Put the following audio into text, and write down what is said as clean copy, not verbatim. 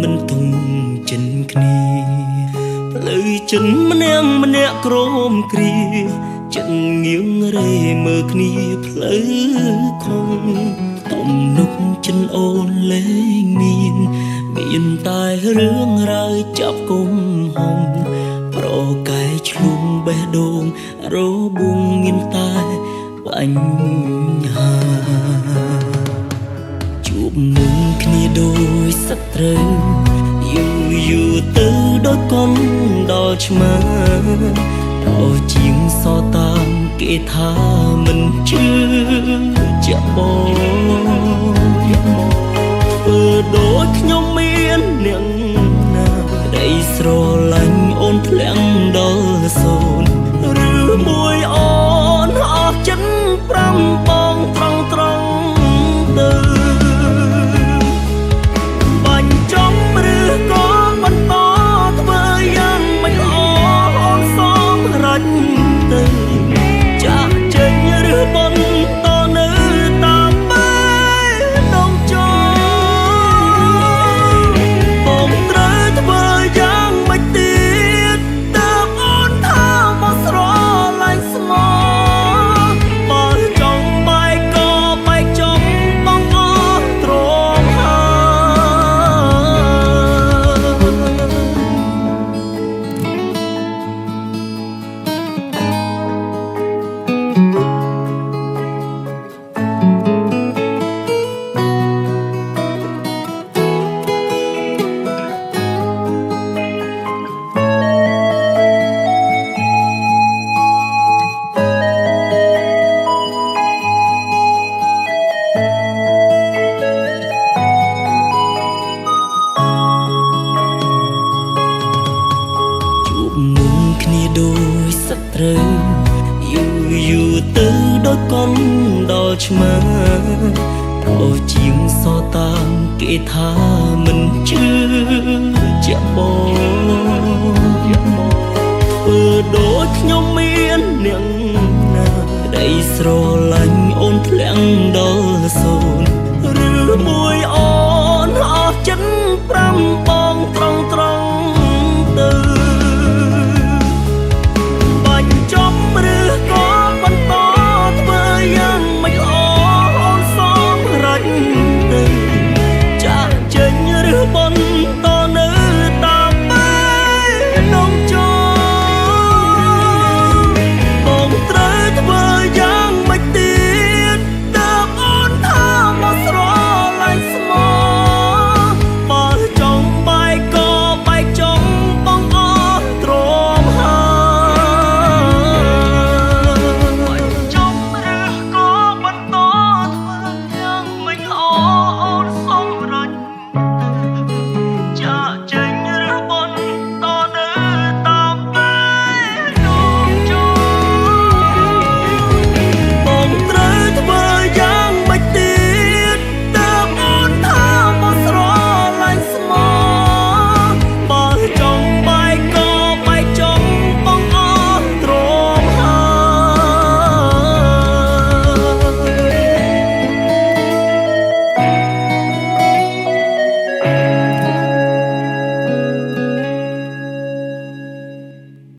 មិនទុំចិនគ្នាផ្លូវចិនម្នាក់ក្រមគ្រាចិនងៀងរេមើលគ្នាផ្លូវខំទំនុកចិនអូនលែងមានតែរឿងរ៉ាវចាប់គុំហំប្រកែឆ្លងបេះដូងរបួងមានតែបញ្ហាជួបមុខគ្នាដូចសត្រូវយូរទៅដូចកូនដល់ឆ្មាដល់ជាងសតាមគេថាមិនជឿជាបងធ្វើដូចខ្ញុំមាននាងណាដែលស្រឡាញ់អូនធ្លាំងដល់សូន្យឬមួយអូនអស់ចិន5បងត្រង់ទៅបាញ់ចំឬក៏បន្តធ្វើយ៉ាងមិនល្អអូនសមរាច់ទៅចាក់ចេញឬបន្តនៅតាមបែដងចោបងត្រូវធ្វើយ៉ាងមិនទៀតតើអូនថាមកស្រឡាញ់ស្មោបើចង់បែកក៏បែកចំបងអស់ទ្រមហើយគ្នាដូចសត្រូវយូរទៅដូចកូនដល់ឆ្មាដល់ជាងសតាមគេថាមិនជឿជាបងធ្វើដូចខ្ញុំមាននាងណាដែលស្រឡាញ់អូនធ្លាំងដល់សូន្យឬមួយអូនអស់ចិន5បងត្រង់ទៅចប់ឬក៏បន្តធ្វើយ៉ាងមិនល្អអូនសមរាច់ទៅចាក់ចេញឬបន្ត